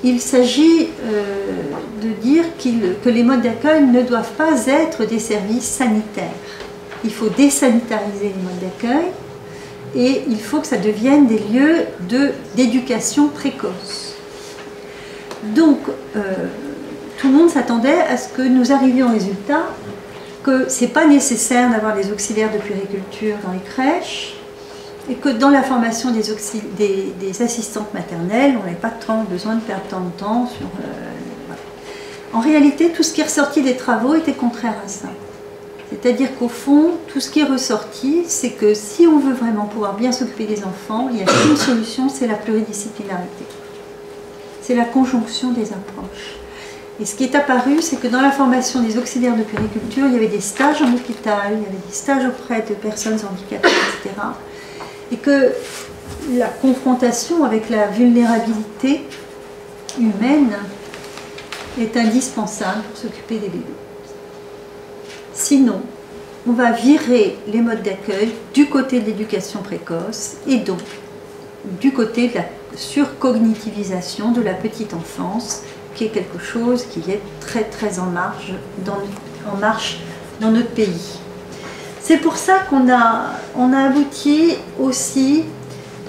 il s'agit de dire que les modes d'accueil ne doivent pas être des services sanitaires. Il faut désanitariser les modes d'accueil et il faut que ça devienne des lieux d'éducation précoce. Donc, tout le monde s'attendait à ce que nous arrivions au résultat que ce n'est pas nécessaire d'avoir des auxiliaires de puériculture dans les crèches, et que dans la formation des assistantes maternelles, on n'avait pas tant besoin de perdre tant de temps sur... voilà. En réalité, tout ce qui est ressorti des travaux était contraire à ça. C'est-à-dire qu'au fond, tout ce qui est ressorti, c'est que si on veut vraiment pouvoir bien s'occuper des enfants, il n'y a qu'une solution, c'est la pluridisciplinarité. C'est la conjonction des approches. Et ce qui est apparu, c'est que dans la formation des auxiliaires de puériculture, il y avait des stages en hôpital, il y avait des stages auprès de personnes handicapées, etc. Et que la confrontation avec la vulnérabilité humaine est indispensable pour s'occuper des bébés. Sinon, on va virer les modes d'accueil du côté de l'éducation précoce et donc du côté de la surcognitivisation de la petite enfance, qui est quelque chose qui est très très en marche dans notre pays. C'est pour ça qu'on a abouti aussi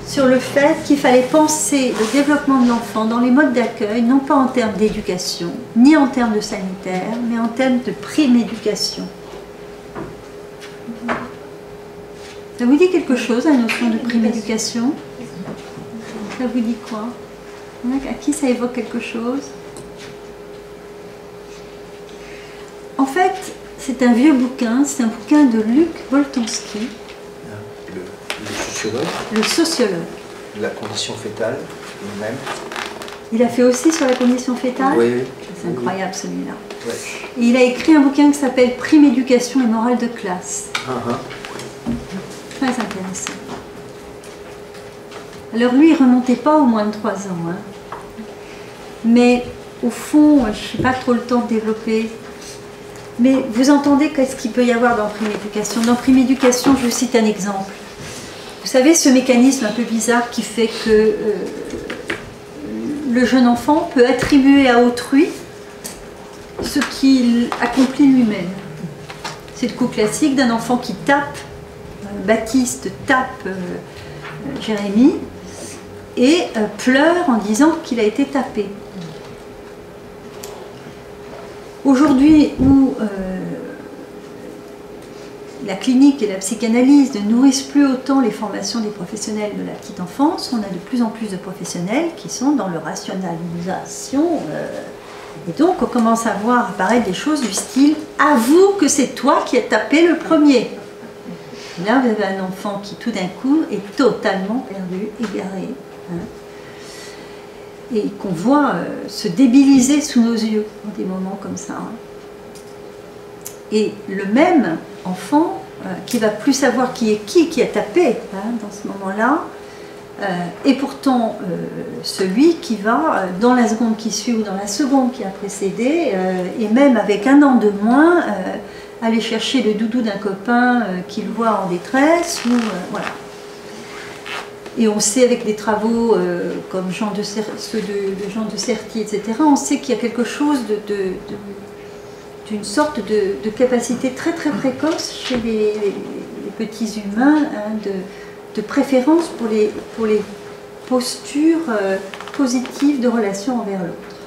sur le fait qu'il fallait penser le développement de l'enfant dans les modes d'accueil, non pas en termes d'éducation, ni en termes de sanitaire, mais en termes de prime éducation. Ça vous dit quelque chose, la notion de prime éducation? Ça vous dit quoi? À qui ça évoque quelque chose? En fait, c'est un vieux bouquin, c'est un bouquin de Luc Boltanski. Le sociologue. Le sociologue. La condition fétale, lui-même. Il a fait aussi sur la condition fétale? Oui, oui. C'est incroyable celui-là. Ouais. Et il a écrit un bouquin qui s'appelle Prime éducation et morale de classe. Très intéressant. Alors lui, il ne remontait pas au moins de 3 ans. Hein. Mais au fond, je n'ai pas trop le temps de développer. Mais vous entendez qu'est-ce qu'il peut y avoir dans Prime éducation? Dans Prime éducation, je vous cite un exemple. Vous savez, ce mécanisme un peu bizarre qui fait que le jeune enfant peut attribuer à autrui ce qu'il accomplit lui-même. C'est le coup classique d'un enfant qui tape, Baptiste tape Jérémie, et pleure en disant qu'il a été tapé. Aujourd'hui, où la clinique et la psychanalyse ne nourrissent plus autant les formations des professionnels de la petite enfance, on a de plus en plus de professionnels qui sont dans le rationalisation. Et donc, on commence à voir apparaître des choses du style « avoue que c'est toi qui as tapé le premier ». Là, vous avez un enfant qui, tout d'un coup, est totalement perdu, égaré. Hein, et qu'on voit se débiliser sous nos yeux dans des moments comme ça. Hein. Et le même enfant qui va plus savoir qui a tapé hein, dans ce moment-là, et pourtant celui qui va, dans la seconde qui suit ou dans la seconde qui a précédé, et même avec 1 an de moins, aller chercher le doudou d'un copain qu'il voit en détresse, ou voilà. Et on sait avec des travaux comme ceux de Jean de Serti, etc., on sait qu'il y a quelque chose d'une sorte de capacité très très précoce chez les petits humains hein, de préférence pour les postures positives de relation envers l'autre.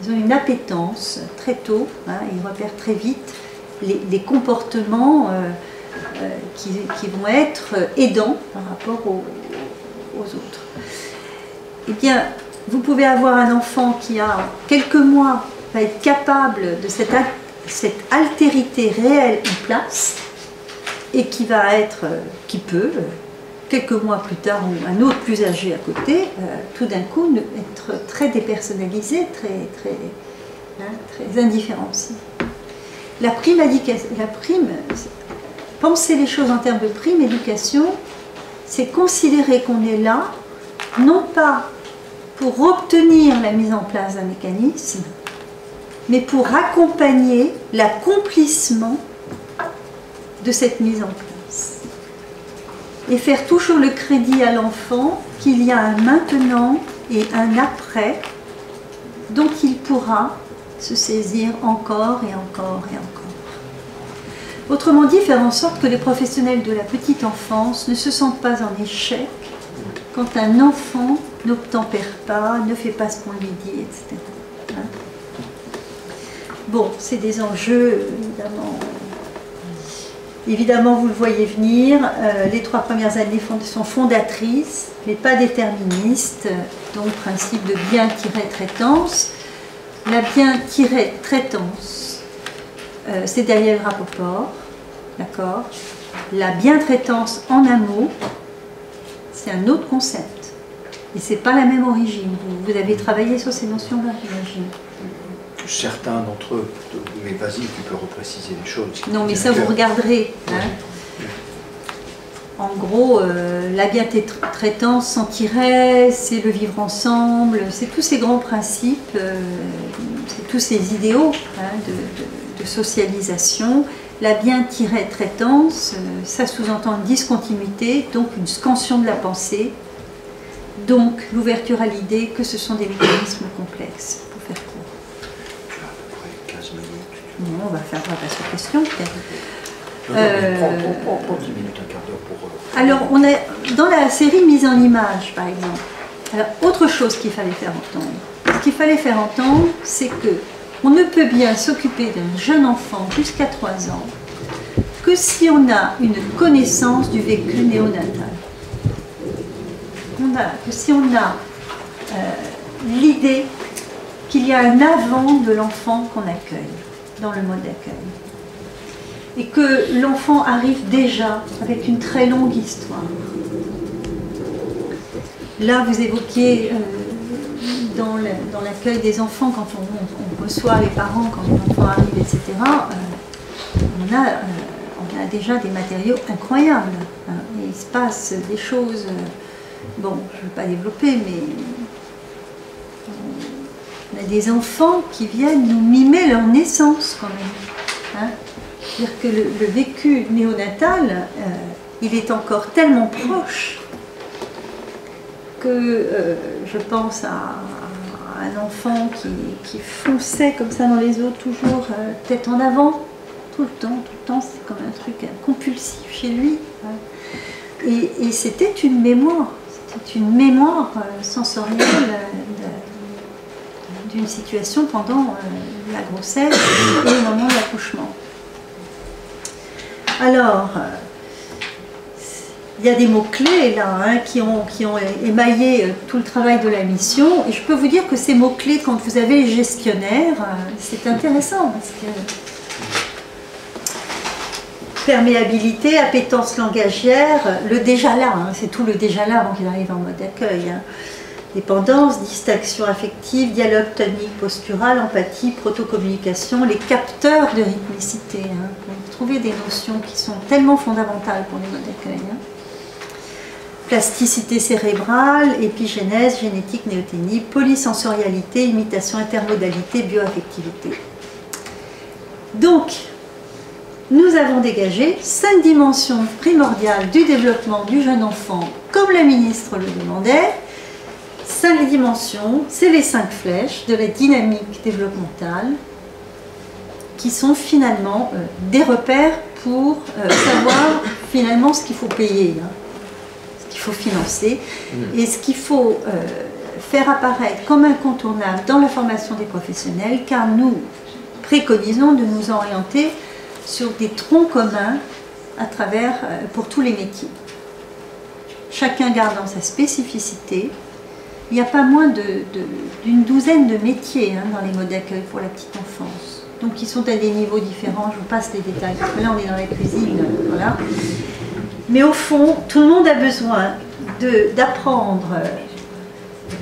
Ils ont une appétence très tôt, hein, ils repèrent très vite les comportements qui vont être aidants par rapport aux autres. Eh bien, vous pouvez avoir un enfant qui a quelques mois va être capable de cette altérité réelle en place et qui peut, quelques mois plus tard ou un autre plus âgé à côté, tout d'un coup être très dépersonnalisé, très indifférencié. Penser les choses en termes de prime éducation, c'est considérer qu'on est là, non pas pour obtenir la mise en place d'un mécanisme, mais pour accompagner l'accomplissement de cette mise en place. Et faire toujours le crédit à l'enfant qu'il y a un maintenant et un après dont il pourra se saisir encore et encore et encore. Autrement dit, faire en sorte que les professionnels de la petite enfance ne se sentent pas en échec quand un enfant n'obtempère pas, ne fait pas ce qu'on lui dit, etc. Hein? Bon, c'est des enjeux, évidemment, vous le voyez venir. Les 3 premières années sont fondatrices, mais pas déterministes. Donc, principe de bien-traitance. La bien-traitance, c'est Daniel Rapoport, d'accord. La bien-traitance en un mot, c'est un autre concept. Et c'est pas la même origine. Vous avez travaillé sur ces notions-là, j'imagine. Certains d'entre eux, mais vas-y, tu peux repréciser les choses. Non, mais ça, vous regarderez. Hein. En gros, la bien-traitance sans tiret, c'est le vivre ensemble, c'est tous ces grands principes, c'est tous ces idéaux hein, de socialisation La bien-traitance, ça sous-entend une discontinuité, donc une scansion de la pensée, donc l'ouverture à l'idée que ce sont des mécanismes complexes, pour faire court. Tu as à peu près 15 minutes. Non, on va passer aux questions peut-être. Prends 10 minutes, un quart d'heure pour... Alors, on est dans la série mise en image, par exemple. Alors, autre chose qu'il fallait faire entendre. Ce qu'il fallait faire entendre, c'est que on ne peut bien s'occuper d'un jeune enfant jusqu'à 3 ans que si on a une connaissance du vécu néonatal. Que si on a l'idée qu'il y a un avant de l'enfant qu'on accueille dans le mode d'accueil. Et que l'enfant arrive déjà avec une très longue histoire. Là, vous évoquiez dans l'accueil des enfants, quand on reçoit les parents, quand l'enfant arrive, etc., on a déjà des matériaux incroyables. Et il se passe des choses, bon, je ne veux pas développer, mais on a des enfants qui viennent nous mimer leur naissance quand même. C'est-à-dire que le vécu néonatal, il est encore tellement proche que je pense à un enfant qui fonçait comme ça dans les eaux, toujours tête en avant, tout le temps, c'est comme un truc compulsif chez lui. Et c'était une mémoire sensorielle d'une situation pendant la grossesse et le moment de l'accouchement. Alors, il y a des mots-clés là qui ont émaillé tout le travail de la mission, et je peux vous dire que ces mots-clés, quand vous avez les gestionnaires, c'est intéressant parce que perméabilité, appétence langagière, le déjà là, c'est tout le déjà là avant qu'il arrive en mode accueil. Dépendance, distinction affective, dialogue tonique postural, empathie, protocommunication, les capteurs de rythmicité. Vous trouvez des notions qui sont tellement fondamentales pour les modes d'accueil. Plasticité cérébrale, épigénèse, génétique, néoténie, polysensorialité, imitation, intermodalité, bioaffectivité. Donc, nous avons dégagé 5 dimensions primordiales du développement du jeune enfant, comme la ministre le demandait. 5 dimensions, c'est les 5 flèches de la dynamique développementale qui sont finalement des repères pour savoir finalement ce qu'il faut payer, ce qu'il faut financer et ce qu'il faut faire apparaître comme incontournable dans la formation des professionnels, car nous préconisons de nous orienter sur des troncs communs à travers, pour tous les métiers. Chacun gardant sa spécificité. Il n'y a pas moins d'une douzaine de métiers dans les modes d'accueil pour la petite enfance. Donc ils sont à des niveaux différents, je vous passe les détails, parce que là on est dans la cuisine, voilà. Mais au fond, tout le monde a besoin d'apprendre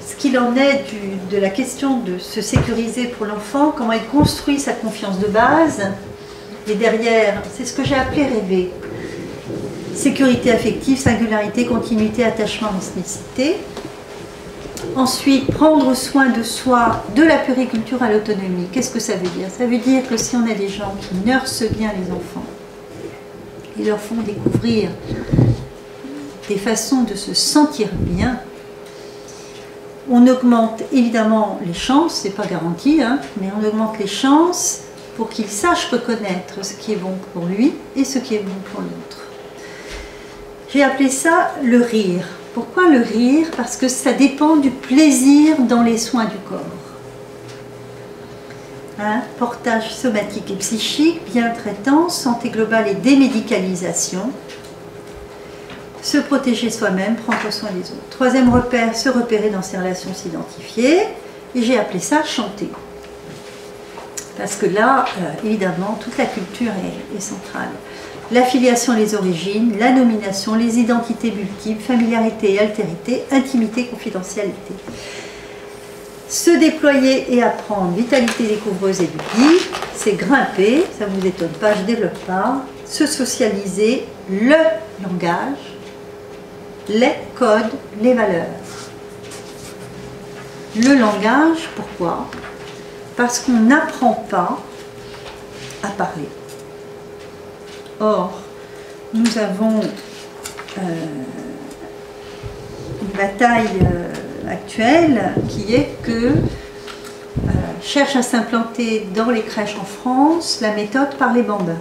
ce qu'il en est de la question de se sécuriser pour l'enfant, comment il construit sa confiance de base, et derrière, c'est ce que j'ai appelé rêver. Sécurité affective, singularité, continuité, attachement, ethnicité. Ensuite, prendre soin de soi, de la puriculture à l'autonomie. Qu'est-ce que ça veut dire? Ça veut dire que si on a des gens qui nursent bien les enfants et leur font découvrir des façons de se sentir bien, on augmente évidemment les chances, c'est pas garanti, mais on augmente les chances pour qu'il sache reconnaître ce qui est bon pour lui et ce qui est bon pour l'autre. J'ai appelé ça le rire. Pourquoi le rire? Parce que ça dépend du plaisir dans les soins du corps. Portage somatique et psychique, bien-traitance, santé globale et démédicalisation. Se protéger soi-même, prendre soin des autres. Troisième repère, se repérer dans ses relations, s'identifier. Et j'ai appelé ça chanter. Parce que là, évidemment, toute la culture est centrale. L'affiliation, les origines, la nomination, les identités multiples, familiarité et altérité, intimité, confidentialité. Se déployer et apprendre, vitalité découvreuse et ludique, c'est grimper, ça ne vous étonne pas, je ne développe pas. Se socialiser, le langage, les codes, les valeurs. Le langage, pourquoi? Parce qu'on n'apprend pas à parler. Or, nous avons une bataille actuelle qui est que cherche à s'implanter dans les crèches en France la méthode par les bambins.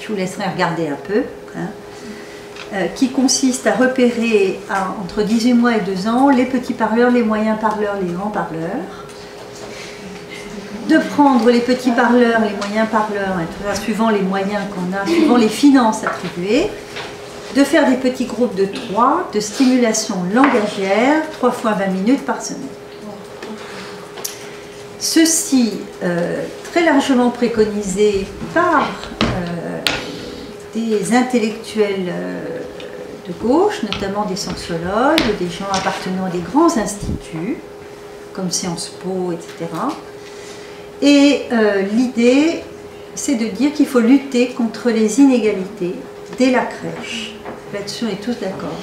Je vous laisserai regarder un peu, hein, qui consiste à repérer entre 18 mois et 2 ans les petits parleurs, les moyens parleurs, les grands parleurs, de prendre les petits parleurs, les moyens parleurs, suivant les moyens qu'on a, suivant les finances attribuées, de faire des petits groupes de 3 de stimulation langagière, 3 fois 20 minutes par semaine. Ceci, très largement préconisé par des intellectuels de gauche, notamment des sociologues, des gens appartenant à des grands instituts, comme Sciences Po, etc. Et l'idée, c'est de dire qu'il faut lutter contre les inégalités dès la crèche. Là-dessus, on est tous d'accord.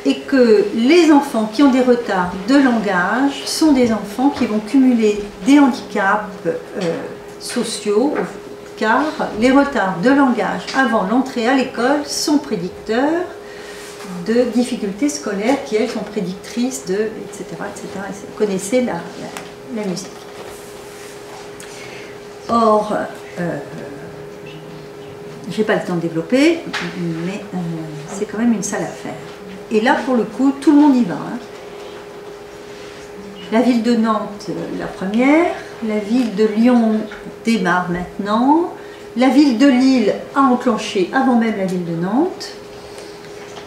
Et que les enfants qui ont des retards de langage sont des enfants qui vont cumuler des handicaps sociaux, car les retards de langage avant l'entrée à l'école sont prédicteurs de difficultés scolaires qui, elles, sont prédictrices de, etc., etc. Vous connaissez la musique. Or, je n'ai pas le temps de développer, mais c'est quand même une sale affaire. Et là, pour le coup, tout le monde y va. Hein. La ville de Nantes, la première, la ville de Lyon démarre maintenant, la ville de Lille a enclenché avant même la ville de Nantes,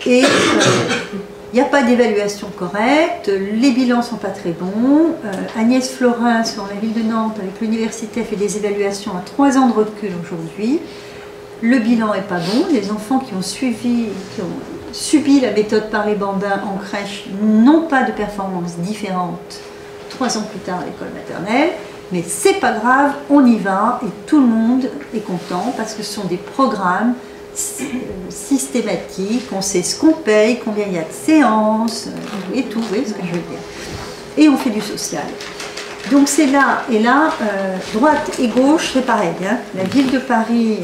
et il n'y a pas d'évaluation correcte, les bilans ne sont pas très bons. Agnès Florin, sur la ville de Nantes, avec l'université, a fait des évaluations à 3 ans de recul aujourd'hui. Le bilan n'est pas bon, les enfants qui ont subi la méthode par les bambins en crèche n'ont pas de performances différentes 3 ans plus tard à l'école maternelle, mais c'est pas grave, on y va et tout le monde est content parce que ce sont des programmes systématiques, on sait ce qu'on paye, combien il y a de séances et tout, vous voyez ce que je veux dire. Et on fait du social. Donc c'est là, et là, droite et gauche, c'est pareil. Hein. La ville de Paris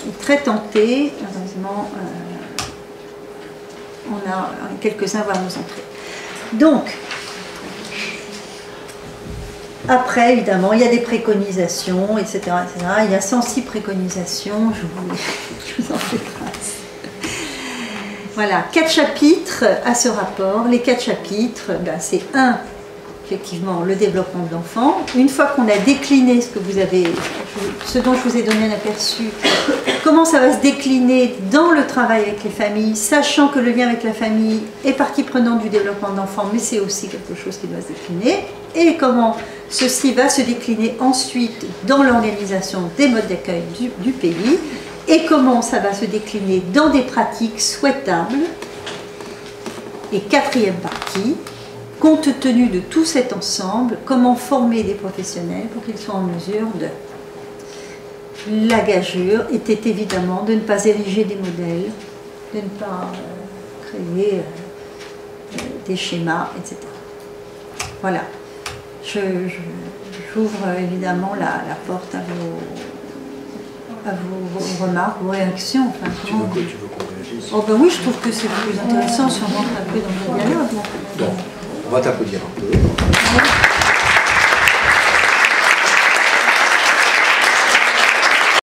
est très tentée, heureusement, on a quelques-uns à nous entrer. Donc, après, évidemment, il y a des préconisations, etc., etc. Il y a 106 préconisations, je vous en fais trace. Voilà, 4 chapitres à ce rapport. Les 4 chapitres, ben, c'est 1, effectivement, le développement de l'enfant. Une fois qu'on a décliné ce dont je vous ai donné un aperçu, comment ça va se décliner dans le travail avec les familles, sachant que le lien avec la famille est partie prenante du développement de l'enfant, mais c'est aussi quelque chose qui doit se décliner, et comment ceci va se décliner ensuite dans l'organisation des modes d'accueil du pays, et comment ça va se décliner dans des pratiques souhaitables. Et 4e partie, compte tenu de tout cet ensemble, comment former des professionnels pour qu'ils soient en mesure de... La gageure était évidemment de ne pas ériger des modèles, de ne pas créer des schémas, etc. Voilà. J'ouvre évidemment la porte à vos remarques, vos réactions. Enfin, tu veux qu'on réagisse? Oh ben oui, je trouve que c'est plus intéressant si on rentre un peu dans le dialogue. Donc, on va t'applaudir un peu.